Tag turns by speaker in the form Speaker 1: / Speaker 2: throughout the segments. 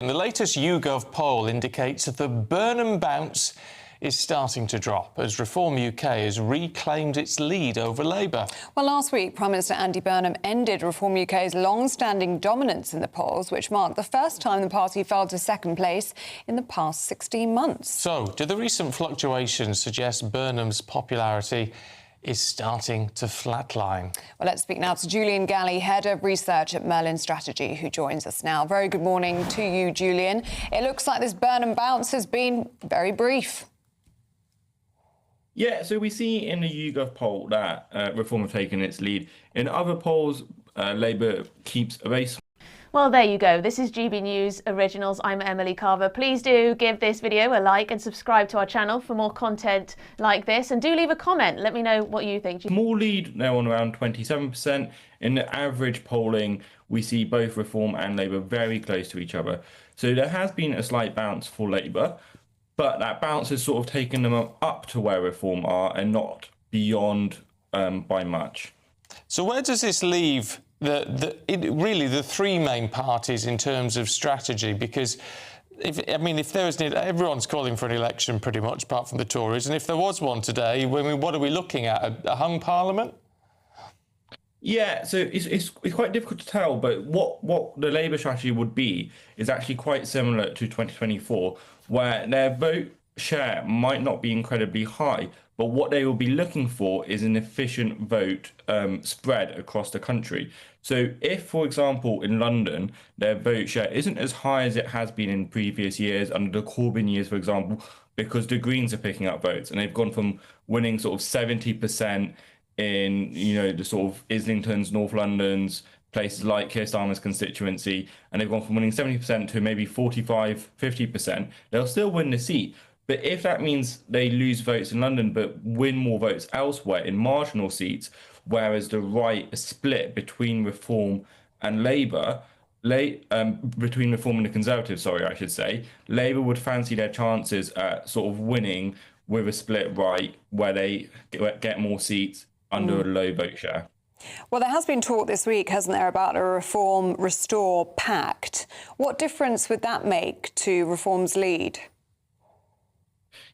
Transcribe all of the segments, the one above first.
Speaker 1: The latest YouGov poll indicates that the Burnham bounce is starting to drop as Reform UK has reclaimed its lead over Labour.
Speaker 2: Well, last week, Prime Minister Andy Burnham ended Reform UK's long-standing dominance in the polls, which marked the first time the party fell to second place in the past 16 months.
Speaker 1: So, do the recent fluctuations suggest Burnham's popularity is starting to flatline?
Speaker 2: Well, let's speak now to Julian Galley, Head of Research at Merlin Strategy, who joins us now. Very good morning to you, Julian. It looks like this Burnham bounce has been very brief.
Speaker 3: Yeah, so we see in the YouGov poll that Reform have taken its lead. In other polls, Labour keeps a race.
Speaker 4: Well, there you go. This is GB News Originals. I'm Emily Carver. Please do give this video a like and subscribe to our channel for more content like this. And do leave a comment. Let me know what you think.
Speaker 3: Small lead now on around 27%. In the average polling, we see both Reform and Labour very close to each other. So there has been a slight bounce for Labour, but that bounce has sort of taken them up to where Reform are and not beyond by much.
Speaker 1: So where does this leave really the three main parties in terms of strategy? Because if there was, everyone's calling for an election pretty much, apart from the Tories, and if there was one today, what are we looking at? A hung parliament?
Speaker 3: Yeah, so it's quite difficult to tell, but what the Labour strategy would be is actually quite similar to 2024, where their vote share might not be incredibly high, but what they will be looking for is an efficient vote spread across the country. So if, for example, in London, their vote share isn't as high as it has been in previous years, under the Corbyn years, for example, because the Greens are picking up votes, and they've gone from winning sort of 70% in, the sort of Islingtons, North Londons, places like Keir Starmer's constituency, and they've gone from winning 70% to maybe 45, 50%, they'll still win the seat. But if that means they lose votes in London but win more votes elsewhere in marginal seats, whereas the right is split between Reform and Labour, between Reform and the Conservatives, sorry, I should say, Labour would fancy their chances at sort of winning with a split right where they get more seats under a low vote share.
Speaker 2: Well, there has been talk this week, hasn't there, about a Reform Restore Pact. What difference would that make to Reform's lead?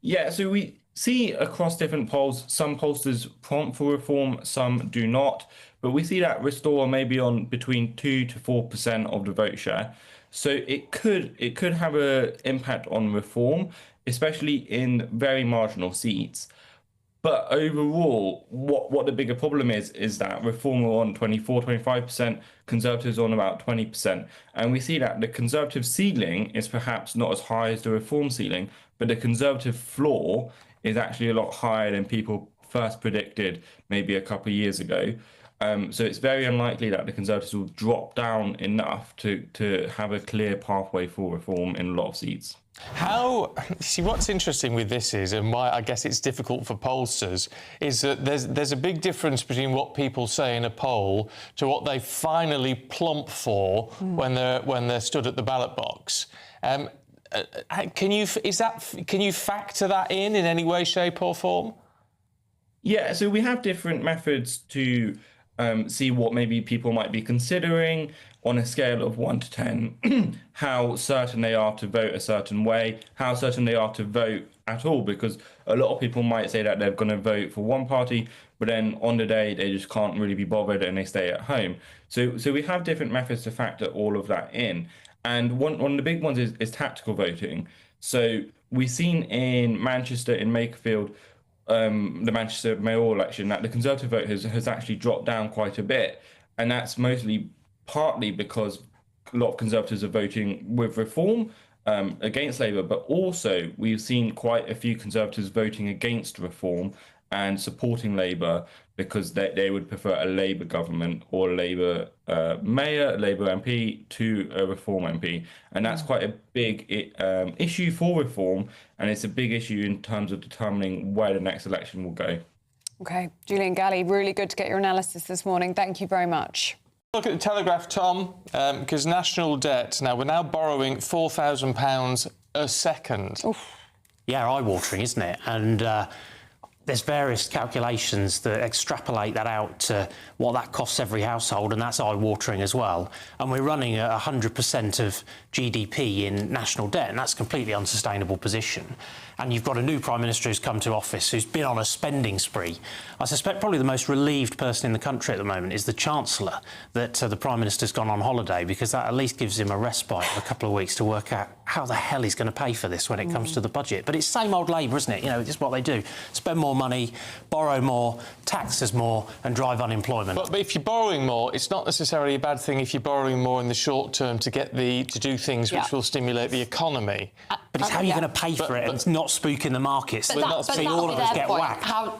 Speaker 3: Yeah, so we see across different polls, some pollsters prompt for Reform, some do not. But we see that Restore may be on between 2 to 4% of the vote share. So it could have an impact on Reform, especially in very marginal seats. But overall, what the bigger problem is that Reform are on 24, 25%, Conservatives on about 20%. And we see that the Conservative ceiling is perhaps not as high as the Reform ceiling, but the Conservative floor is actually a lot higher than people first predicted maybe a couple of years ago. So it's very unlikely that the Conservatives will drop down enough to have a clear pathway for Reform in a lot of seats.
Speaker 1: What's interesting with this is, and why I guess it's difficult for pollsters, is that there's a big difference between what people say in a poll to what they finally plump for when they're stood at the ballot box. Can you factor that in any way, shape or form?
Speaker 3: Yeah, so we have different methods to see what maybe people might be considering on a scale of 1 to 10, how certain they are to vote a certain way, how certain they are to vote at all, because a lot of people might say that they're going to vote for one party, but then on the day they just can't really be bothered and they stay at home. So we have different methods to factor all of that in. And one of the big ones is tactical voting. So we've seen in Manchester, in Makerfield, the Manchester mayoral election, that the Conservative vote has actually dropped down quite a bit. And that's partly because a lot of Conservatives are voting with Reform against Labour, but also we've seen quite a few Conservatives voting against Reform and supporting Labour because they would prefer a Labour government or a Labour mayor, a Labour MP to a Reform MP. And that's quite a big issue for Reform, and it's a big issue in terms of determining where the next election will go.
Speaker 2: OK, Julian Galley, really good to get your analysis this morning. Thank you very much.
Speaker 1: Look at the Telegraph, Tom, because national debt, we're now borrowing £4,000 a second.
Speaker 5: Oof. Yeah, eye-watering, isn't it? And there's various calculations that extrapolate that out to what that costs every household, and that's eye-watering as well. And we're running at 100% of GDP in national debt, and that's a completely unsustainable position. And you've got a new Prime Minister who's come to office who's been on a spending spree. I suspect probably the most relieved person in the country at the moment is the Chancellor that the Prime Minister's gone on holiday, because that at least gives him a respite of a couple of weeks to work out how the hell he's going to pay for this when it comes to the budget. But it's same old Labour, isn't it? You know, it's what they do. Spend more money, borrow more, tax us more and drive unemployment.
Speaker 1: But if you're borrowing more, it's not necessarily a bad thing if you're borrowing more in the short term to do things which will stimulate the economy.
Speaker 5: But it's how you're going to pay for it and not spooking the markets.
Speaker 6: But
Speaker 5: See all of us get whacked.
Speaker 6: How,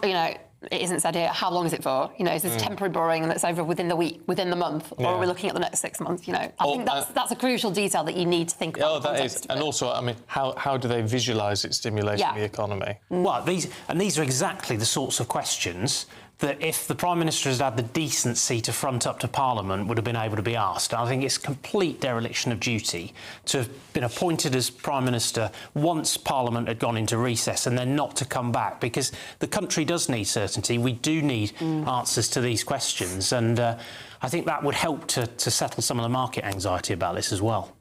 Speaker 6: it isn't said here, how long is it for? Is this temporary borrowing that's over within the week, within the month, or are we looking at the next 6 months? I think that's a crucial detail that you need to think about.
Speaker 1: Oh, that is. And also, I mean, how do they visualise it stimulating the economy?
Speaker 5: Well, these are exactly the sorts of questions that if the Prime Minister has had the decency to front up to Parliament would have been able to be asked. And I think it's complete dereliction of duty to have been appointed as Prime Minister once Parliament had gone into recess and then not to come back, because the country does need certainty. We do need answers to these questions, and I think that would help to settle some of the market anxiety about this as well.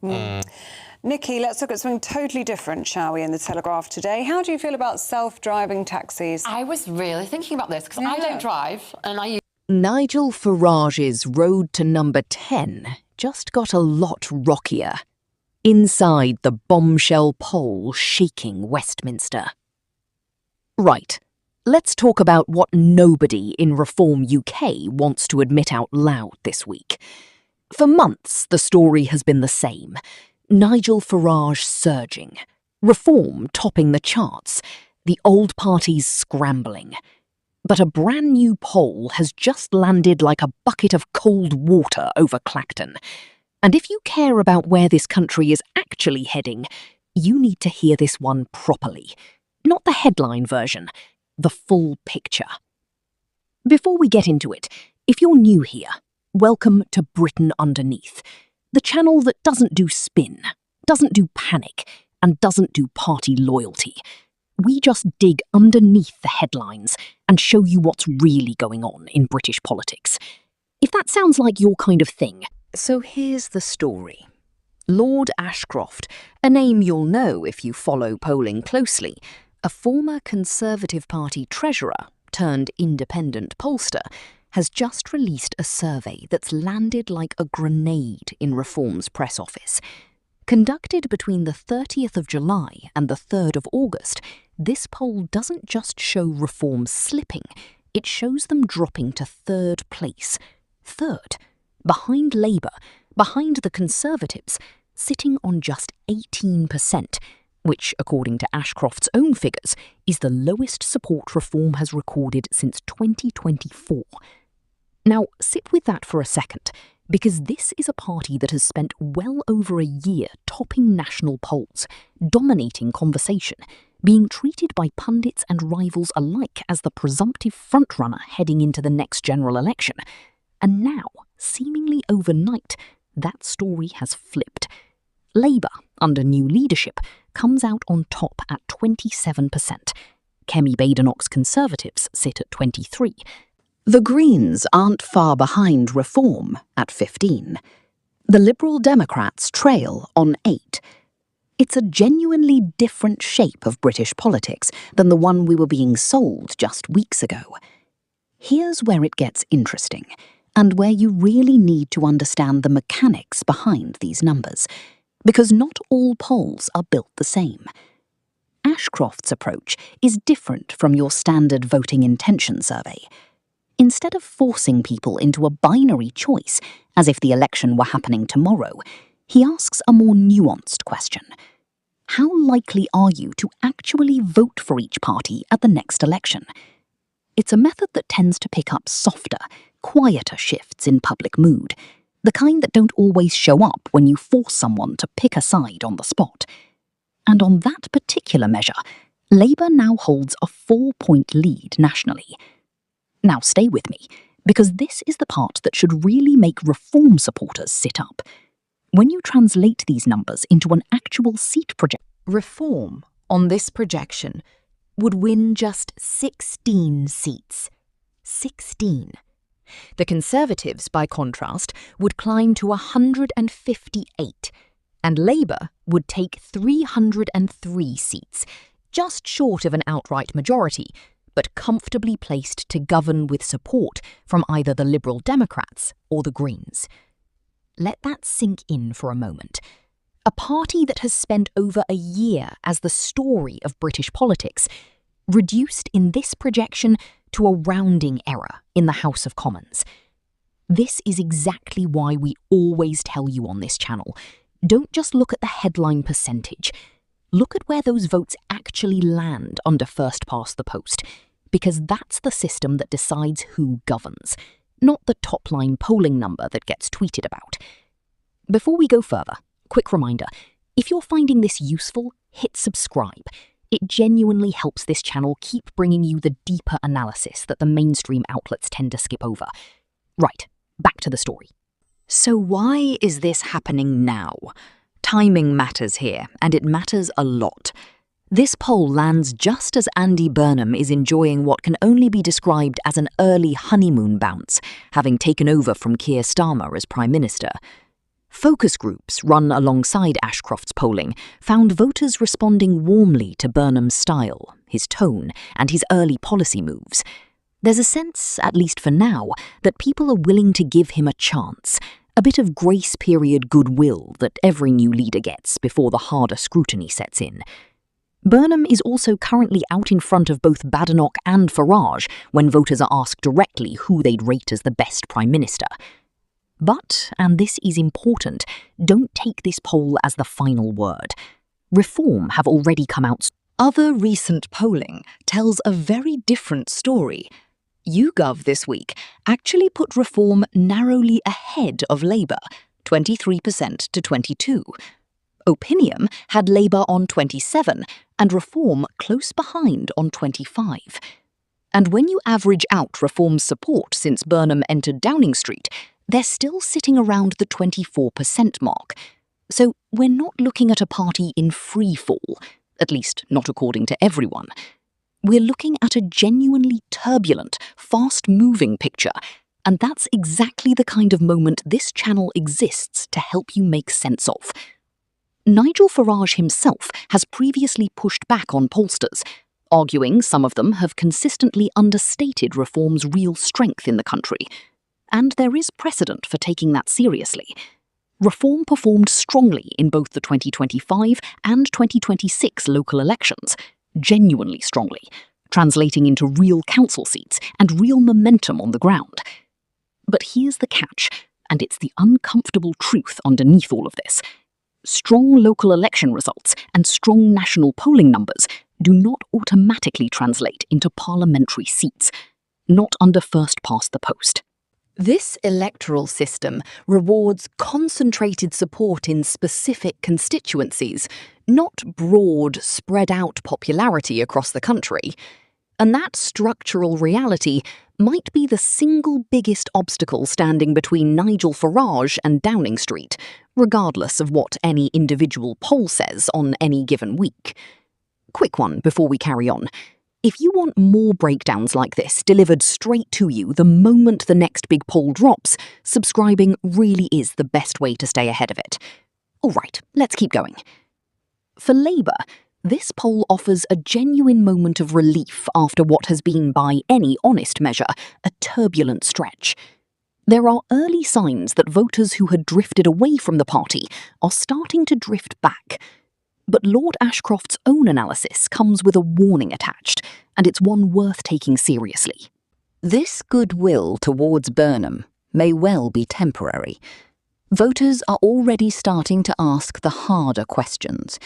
Speaker 2: Nikki, let's look at something totally different, shall we, in the Telegraph today. How do you feel about self-driving taxis?
Speaker 6: I was really thinking about this, because I don't drive, and I use...
Speaker 7: Nigel Farage's road to number 10 just got a lot rockier. Inside the bombshell poll shaking Westminster. Right, let's talk about what nobody in Reform UK wants to admit out loud this week. For months, the story has been the same. Nigel Farage surging, Reform topping the charts, the old parties scrambling. But a brand new poll has just landed like a bucket of cold water over Clacton. And if you care about where this country is actually heading, you need to hear this one properly. Not the headline version, the full picture. Before we get into it, if you're new here, welcome to Britain Underneath. The channel that doesn't do spin, doesn't do panic, and doesn't do party loyalty. We just dig underneath the headlines and show you what's really going on in British politics. If that sounds like your kind of thing. So here's the story. Lord Ashcroft, a name you'll know if you follow polling closely, a former Conservative Party treasurer turned independent pollster, has just released a survey that's landed like a grenade in Reform's press office. Conducted between the 30th of July and the 3rd of August, this poll doesn't just show Reform slipping, it shows them dropping to 3rd place. 3rd, behind Labour, behind the Conservatives, sitting on just 18%, which, according to Ashcroft's own figures, is the lowest support Reform has recorded since 2024. Now, sit with that for a second, because this is a party that has spent well over a year topping national polls, dominating conversation, being treated by pundits and rivals alike as the presumptive frontrunner heading into the next general election. And now, seemingly overnight, that story has flipped. Labour, under new leadership, comes out on top at 27%. Kemi Badenoch's Conservatives sit at 23%. The Greens aren't far behind Reform at 15. The Liberal Democrats trail on 8. It's a genuinely different shape of British politics than the one we were being sold just weeks ago. Here's where it gets interesting, and where you really need to understand the mechanics behind these numbers, because not all polls are built the same. Ashcroft's approach is different from your standard voting intention survey. Instead of forcing people into a binary choice, as if the election were happening tomorrow, he asks a more nuanced question. How likely are you to actually vote for each party at the next election? It's a method that tends to pick up softer, quieter shifts in public mood, the kind that don't always show up when you force someone to pick a side on the spot. And on that particular measure, Labour now holds a 4-point lead nationally. Now stay with me, because this is the part that should really make Reform supporters sit up. When you translate these numbers into an actual seat projection,
Speaker 8: Reform, on this projection,
Speaker 7: would win just 16 seats. 16. The Conservatives, by contrast, would climb to 158, and Labour would take 303 seats, just short of an outright majority, but comfortably placed to govern with support from either the Liberal Democrats or the Greens. Let that sink in for a moment. A party that has spent over a year as the story of British politics, reduced in this projection to a rounding error in the House of Commons. This is exactly why we always tell you on this channel, don't just look at the headline percentage. Look at where those votes actually land under first past the post, because that's the system that decides who governs, not the top-line polling number that gets tweeted about. Before we go further, quick reminder, if you're finding this useful, hit subscribe. It genuinely helps this channel keep bringing you the deeper analysis that the mainstream outlets tend to skip over. Right, back to the story. So why is this happening now? Timing matters here, and it matters a lot. This poll lands just as Andy Burnham is enjoying what can only be described as an early honeymoon bounce, having taken over from Keir Starmer as Prime Minister. Focus groups run alongside Ashcroft's polling found voters responding warmly to Burnham's style, his tone, and his early policy moves. There's a sense, at least for now, that people are willing to give him a chance, a bit of grace period goodwill that every new leader gets before the harder scrutiny sets in. Burnham is also currently out in front of both Badenoch and Farage when voters are asked directly who they'd rate as the best Prime Minister. But, and this is important, don't take this poll as the final word. Reform have already come out. Other recent polling tells a very different story. YouGov this week actually put Reform narrowly ahead of Labour, 23% to 22%. Opinium had Labour on 27% and Reform close behind on 25%. And when you average out Reform's support since Burnham entered Downing Street, they're still sitting around the 24% mark. So we're not looking at a party in free fall, at least not according to everyone. We're looking at a genuinely turbulent, fast-moving picture, and that's exactly the kind of moment this channel exists to help you make sense of. Nigel Farage himself has previously pushed back on pollsters, arguing some of them have consistently understated Reform's real strength in the country. And there is precedent for taking that seriously. Reform performed strongly in both the 2025 and 2026 local elections, genuinely strongly, translating into real council seats and real momentum on the ground. But here's the catch, and it's the uncomfortable truth underneath all of this. Strong local election results and strong national polling numbers do not automatically translate into parliamentary seats, not under first past the post. This electoral system rewards concentrated support in specific constituencies, not broad, spread-out popularity across the country. And that structural reality might be the single biggest obstacle standing between Nigel Farage and Downing Street, regardless of what any individual poll says on any given week. Quick one before we carry on. If you want more breakdowns like this delivered straight to you the moment the next big poll drops, subscribing really is the best way to stay ahead of it. All right, let's keep going. For Labour, this poll offers a genuine moment of relief after what has been, by any honest measure, a turbulent stretch. There are early signs that voters who had drifted away from the party are starting to drift back. But Lord Ashcroft's own analysis comes with a warning attached, and it's one worth taking seriously. This goodwill towards Burnham may well be temporary. Voters are already starting to ask the harder questions.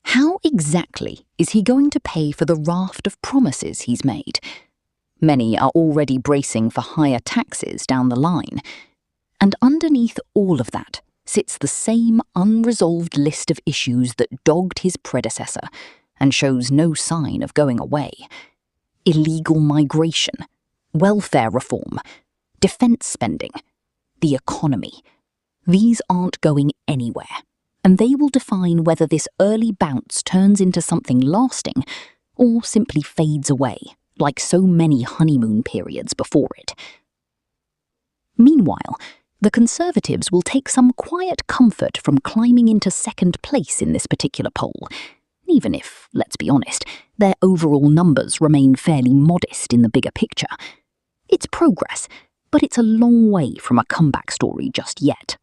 Speaker 7: How exactly is he going to pay for the raft of promises he's made? Many are already bracing for higher taxes down the line. And underneath all of that sits the same unresolved list of issues that dogged his predecessor and shows no sign of going away. Illegal migration, welfare reform, defence spending, the economy. These aren't going anywhere, and they will define whether this early bounce turns into something lasting or simply fades away, like so many honeymoon periods before it. Meanwhile, the Conservatives will take some quiet comfort from climbing into second place in this particular poll, even if, let's be honest, their overall numbers remain fairly modest in the bigger picture. It's progress, but it's a long way from a comeback story just yet.